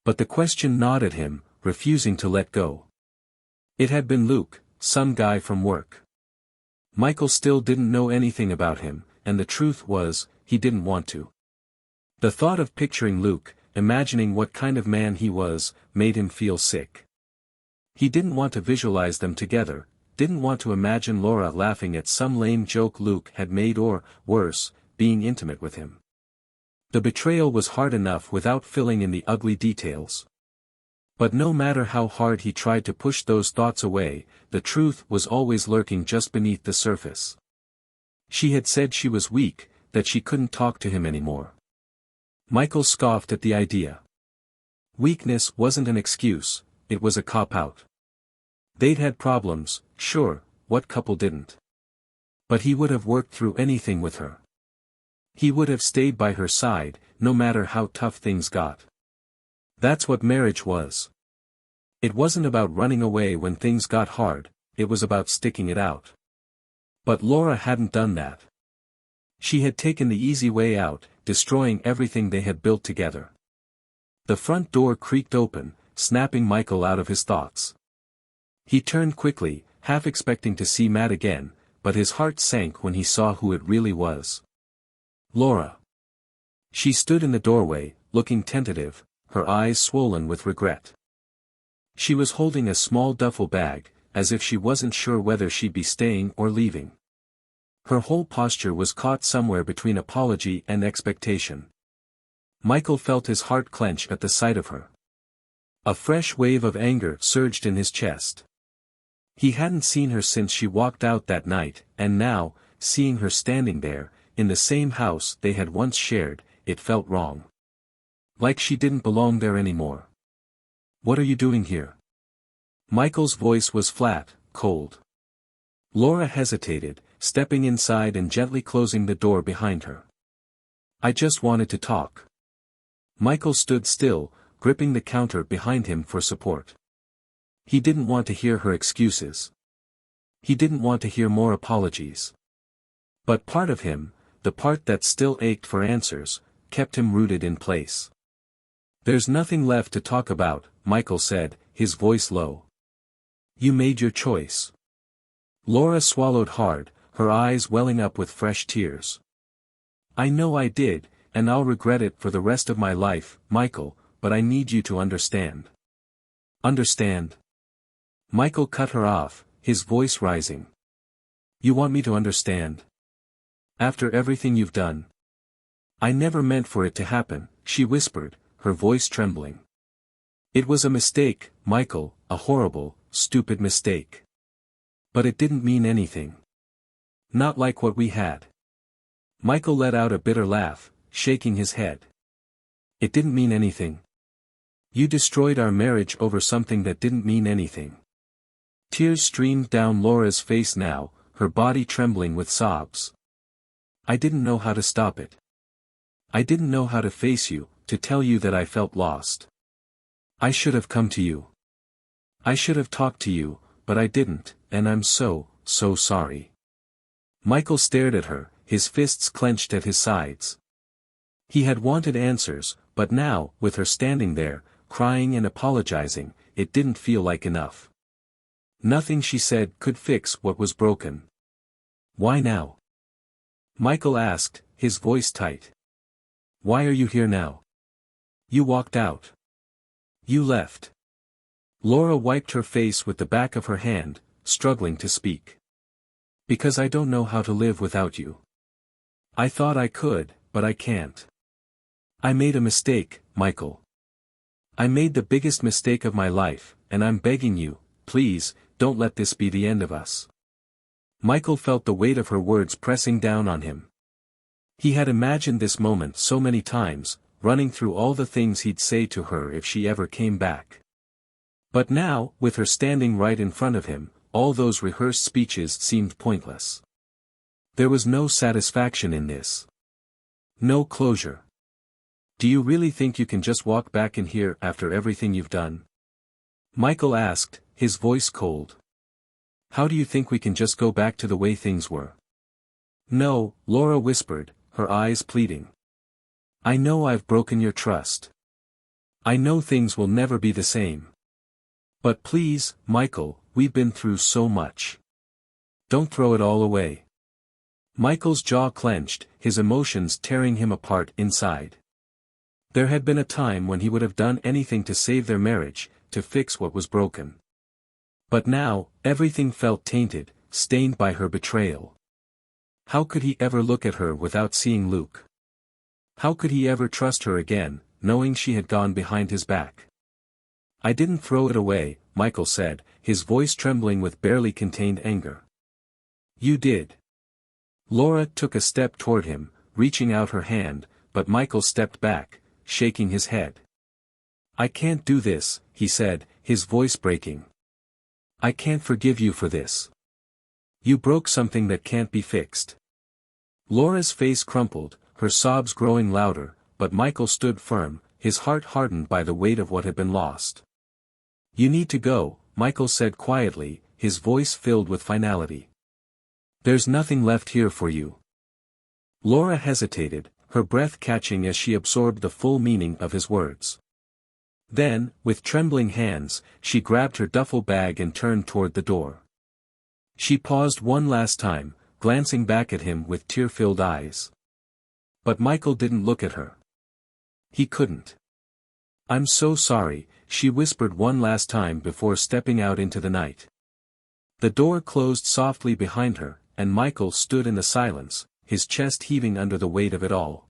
A: But the question gnawed at him, refusing to let go. It had been Luke, some guy from work. Michael still didn't know anything about him, and the truth was, he didn't want to. The thought of picturing Luke, imagining what kind of man he was, made him feel sick. He didn't want to visualize them together, didn't want to imagine Laura laughing at some lame joke Luke had made or, worse, being intimate with him. The betrayal was hard enough without filling in the ugly details. But no matter how hard he tried to push those thoughts away, the truth was always lurking just beneath the surface. She had said she was weak, that she couldn't talk to him anymore. Michael scoffed at the idea. Weakness wasn't an excuse, it was a cop-out. They'd had problems, sure, what couple didn't? But he would have worked through anything with her. He would have stayed by her side, no matter how tough things got. That's what marriage was. It wasn't about running away when things got hard, it was about sticking it out. But Laura hadn't done that. She had taken the easy way out, destroying everything they had built together. The front door creaked open, snapping Michael out of his thoughts. He turned quickly, half expecting to see Matt again, but his heart sank when he saw who it really was. Laura. She stood in the doorway, looking tentative, her eyes swollen with regret. She was holding a small duffel bag, as if she wasn't sure whether she'd be staying or leaving. Her whole posture was caught somewhere between apology and expectation. Michael felt his heart clench at the sight of her. A fresh wave of anger surged in his chest. He hadn't seen her since she walked out that night, and now, seeing her standing there, in the same house they had once shared, it felt wrong. Like she didn't belong there anymore. "What are you doing here?" Michael's voice was flat, cold. Laura hesitated, stepping inside and gently closing the door behind her. "I just wanted to talk." Michael stood still, gripping the counter behind him for support. He didn't want to hear her excuses. He didn't want to hear more apologies. But part of him, the part that still ached for answers, kept him rooted in place. "There's nothing left to talk about," Michael said, his voice low. "You made your choice." Laura swallowed hard, her eyes welling up with fresh tears. "I know I did, and I'll regret it for the rest of my life, Michael, but I need you to understand." "Understand?" Michael cut her off, his voice rising. "You want me to understand? After everything you've done?" "I never meant for it to happen," she whispered, her voice trembling. "It was a mistake, Michael, a horrible, stupid mistake. But it didn't mean anything. Not like what we had." Michael let out a bitter laugh, shaking his head. "It didn't mean anything. You destroyed our marriage over something that didn't mean anything." Tears streamed down Laura's face now, her body trembling with sobs. "I didn't know how to stop it. I didn't know how to face you, to tell you that I felt lost. I should have come to you. I should have talked to you, but I didn't, and I'm so sorry." Michael stared at her, his fists clenched at his sides. He had wanted answers, but now, with her standing there, crying and apologizing, it didn't feel like enough. Nothing she said could fix what was broken. "Why now?" Michael asked, his voice tight. "Why are you here now? You walked out. You left." Laura wiped her face with the back of her hand, struggling to speak. "Because I don't know how to live without you. I thought I could, but I can't. I made a mistake, Michael. I made the biggest mistake of my life, and I'm begging you, please, don't let this be the end of us." Michael felt the weight of her words pressing down on him. He had imagined this moment so many times, running through all the things he'd say to her if she ever came back. But now, with her standing right in front of him, all those rehearsed speeches seemed pointless. There was no satisfaction in this. No closure. "Do you really think you can just walk back in here after everything you've done?" Michael asked, his voice cold. "How do you think we can just go back to the way things were?" "No," Laura whispered, her eyes pleading. "I know I've broken your trust. I know things will never be the same. But please, Michael, we've been through so much. Don't throw it all away." Michael's jaw clenched, his emotions tearing him apart inside. There had been a time when he would have done anything to save their marriage, to fix what was broken. But now, everything felt tainted, stained by her betrayal. How could he ever look at her without seeing Luke? How could he ever trust her again, knowing she had gone behind his back? "I didn't throw it away," Michael said, his voice trembling with barely contained anger. "You did." Laura took a step toward him, reaching out her hand, but Michael stepped back, shaking his head. "I can't do this," he said, his voice breaking. "I can't forgive you for this. You broke something that can't be fixed." Laura's face crumpled, her sobs growing louder, but Michael stood firm, his heart hardened by the weight of what had been lost. "You need to go," Michael said quietly, his voice filled with finality. "There's nothing left here for you." Laura hesitated, her breath catching as she absorbed the full meaning of his words. Then, with trembling hands, she grabbed her duffel bag and turned toward the door. She paused one last time, glancing back at him with tear-filled eyes. But Michael didn't look at her. He couldn't. "I'm so sorry," she whispered one last time before stepping out into the night. The door closed softly behind her, and Michael stood in the silence, his chest heaving under the weight of it all.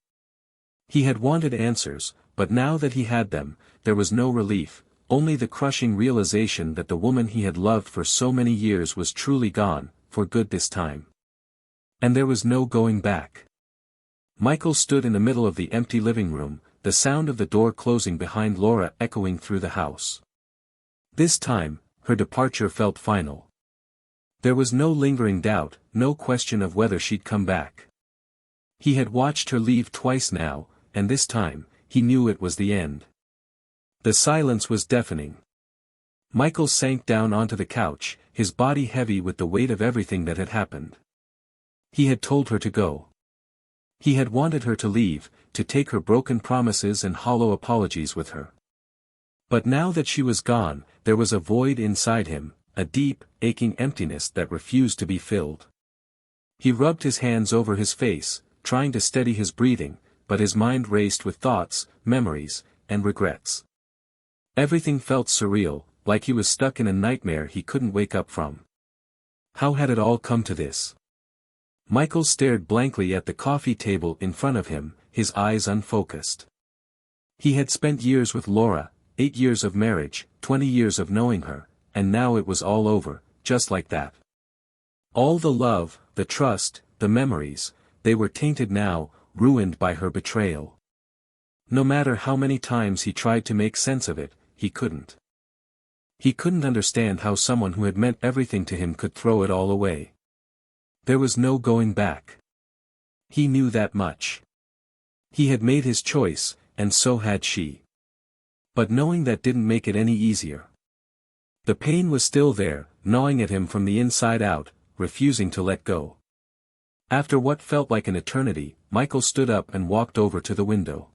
A: He had wanted answers, but now that he had them, there was no relief, only the crushing realization that the woman he had loved for so many years was truly gone, for good this time. And there was no going back. Michael stood in the middle of the empty living room, the sound of the door closing behind Laura echoing through the house. This time, her departure felt final. There was no lingering doubt, no question of whether she'd come back. He had watched her leave twice now, and this time, he knew it was the end. The silence was deafening. Michael sank down onto the couch, his body heavy with the weight of everything that had happened. He had told her to go. He had wanted her to leave, to take her broken promises and hollow apologies with her. But now that she was gone, there was a void inside him, a deep, aching emptiness that refused to be filled. He rubbed his hands over his face, trying to steady his breathing, but his mind raced with thoughts, memories, and regrets. Everything felt surreal, like he was stuck in a nightmare he couldn't wake up from. How had it all come to this? Michael stared blankly at the coffee table in front of him, his eyes unfocused. He had spent years with Laura, 8 years of marriage, 20 years of knowing her, and now it was all over, just like that. All the love, the trust, the memories, they were tainted now, ruined by her betrayal. No matter how many times he tried to make sense of it, he couldn't. He couldn't understand how someone who had meant everything to him could throw it all away. There was no going back. He knew that much. He had made his choice, and so had she. But knowing that didn't make it any easier. The pain was still there, gnawing at him from the inside out, refusing to let go. After what felt like an eternity, Michael stood up and walked over to the window.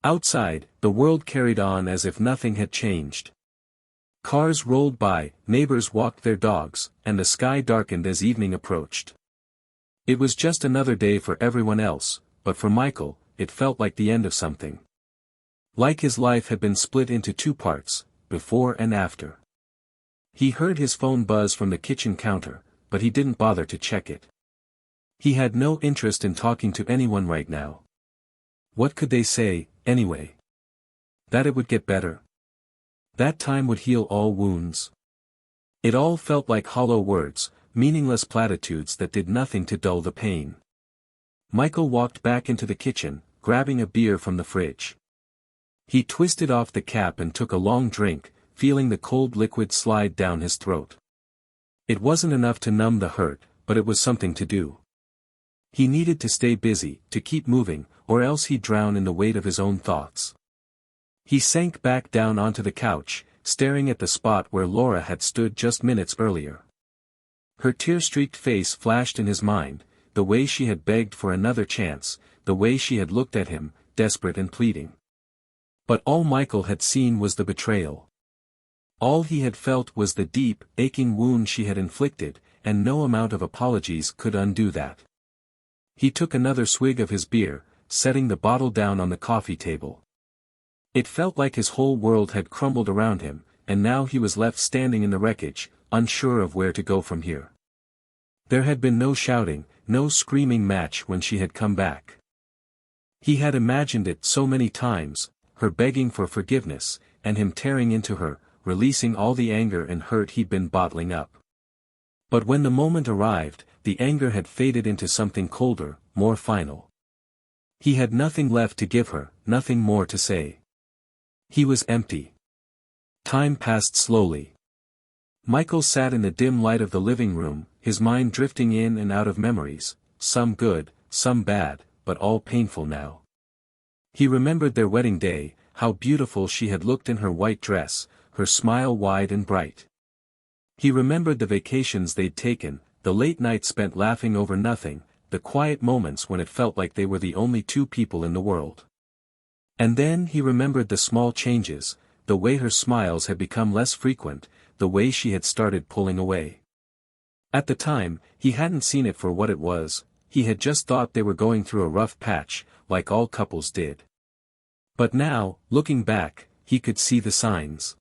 A: Outside, the world carried on as if nothing had changed. Cars rolled by, neighbors walked their dogs, and the sky darkened as evening approached. It was just another day for everyone else, but for Michael, it felt like the end of something. Like his life had been split into 2 parts, before and after. He heard his phone buzz from the kitchen counter, but he didn't bother to check it. He had no interest in talking to anyone right now. What could they say, anyway? That it would get better. That time would heal all wounds. It all felt like hollow words, meaningless platitudes that did nothing to dull the pain. Michael walked back into the kitchen, grabbing a beer from the fridge. He twisted off the cap and took a long drink, feeling the cold liquid slide down his throat. It wasn't enough to numb the hurt, but it was something to do. He needed to stay busy, to keep moving, or else he'd drown in the weight of his own thoughts. He sank back down onto the couch, staring at the spot where Laura had stood just minutes earlier. Her tear-streaked face flashed in his mind, the way she had begged for another chance, the way she had looked at him, desperate and pleading. But all Michael had seen was the betrayal. All he had felt was the deep, aching wound she had inflicted, and no amount of apologies could undo that. He took another swig of his beer, setting the bottle down on the coffee table. It felt like his whole world had crumbled around him, and now he was left standing in the wreckage, unsure of where to go from here. There had been no shouting, no screaming match when she had come back. He had imagined it so many times, her begging for forgiveness, and him tearing into her, releasing all the anger and hurt he'd been bottling up. But when the moment arrived, the anger had faded into something colder, more final. He had nothing left to give her, nothing more to say. He was empty. Time passed slowly. Michael sat in the dim light of the living room, his mind drifting in and out of memories, some good, some bad, but all painful now. He remembered their wedding day, how beautiful she had looked in her white dress, her smile wide and bright. He remembered the vacations they'd taken, the late nights spent laughing over nothing, the quiet moments when it felt like they were the only 2 people in the world. And then he remembered the small changes, the way her smiles had become less frequent, the way she had started pulling away. At the time, he hadn't seen it for what it was, he had just thought they were going through a rough patch, like all couples did. But now, looking back, he could see the signs.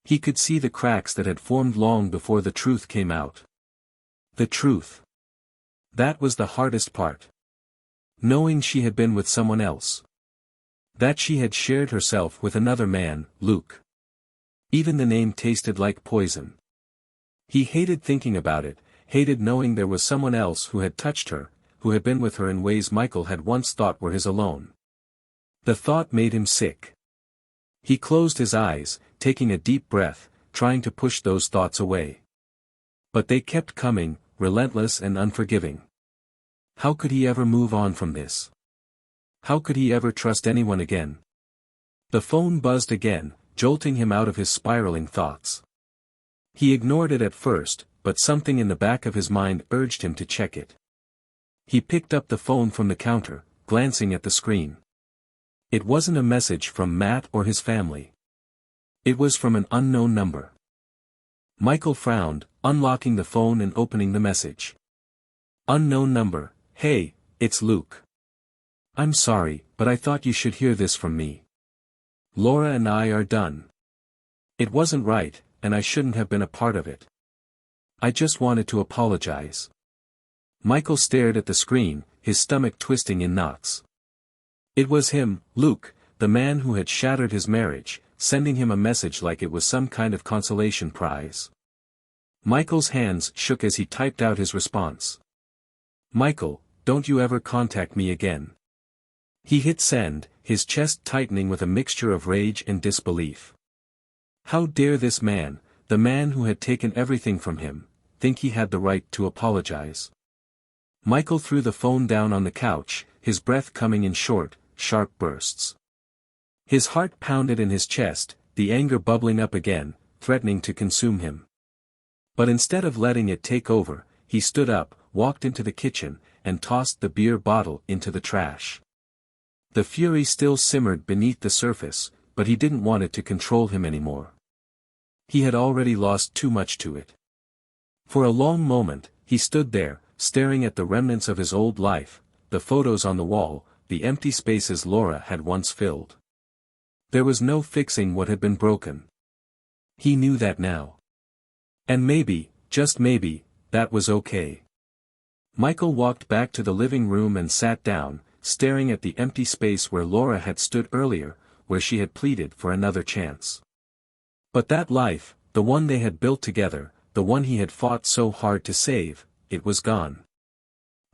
A: He could see the cracks that had formed long before the truth came out. The truth. That was the hardest part. Knowing she had been with someone else. That she had shared herself with another man, Luke. Even the name tasted like poison. He hated thinking about it, hated knowing there was someone else who had touched her, who had been with her in ways Michael had once thought were his alone. The thought made him sick. He closed his eyes, taking a deep breath, trying to push those thoughts away. But they kept coming, relentless and unforgiving. How could he ever move on from this? How could he ever trust anyone again? The phone buzzed again, jolting him out of his spiraling thoughts. He ignored it at first, but something in the back of his mind urged him to check it. He picked up the phone from the counter, glancing at the screen. It wasn't a message from Matt or his family. It was from an unknown number. Michael frowned, unlocking the phone and opening the message. Unknown number: "Hey, it's Luke. I'm sorry, but I thought you should hear this from me. Laura and I are done. It wasn't right, and I shouldn't have been a part of it. I just wanted to apologize." Michael stared at the screen, his stomach twisting in knots. It was him, Luke, the man who had shattered his marriage, sending him a message like it was some kind of consolation prize. Michael's hands shook as he typed out his response. "Michael, don't you ever contact me again." He hit send, his chest tightening with a mixture of rage and disbelief. How dare this man, the man who had taken everything from him, think he had the right to apologize? Michael threw the phone down on the couch, his breath coming in short, sharp bursts. His heart pounded in his chest, the anger bubbling up again, threatening to consume him. But instead of letting it take over, he stood up, walked into the kitchen, and tossed the beer bottle into the trash. The fury still simmered beneath the surface, but he didn't want it to control him anymore. He had already lost too much to it. For a long moment, he stood there, staring at the remnants of his old life, the photos on the wall, the empty spaces Laura had once filled. There was no fixing what had been broken. He knew that now. And maybe, just maybe, that was okay. Michael walked back to the living room and sat down, staring at the empty space where Laura had stood earlier, where she had pleaded for another chance. But that life, the one they had built together, the one he had fought so hard to save, it was gone.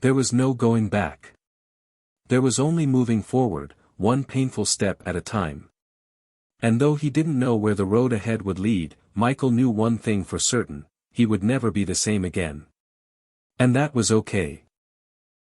A: There was no going back. There was only moving forward, one painful step at a time. And though he didn't know where the road ahead would lead, Michael knew one thing for certain: he would never be the same again. And that was okay.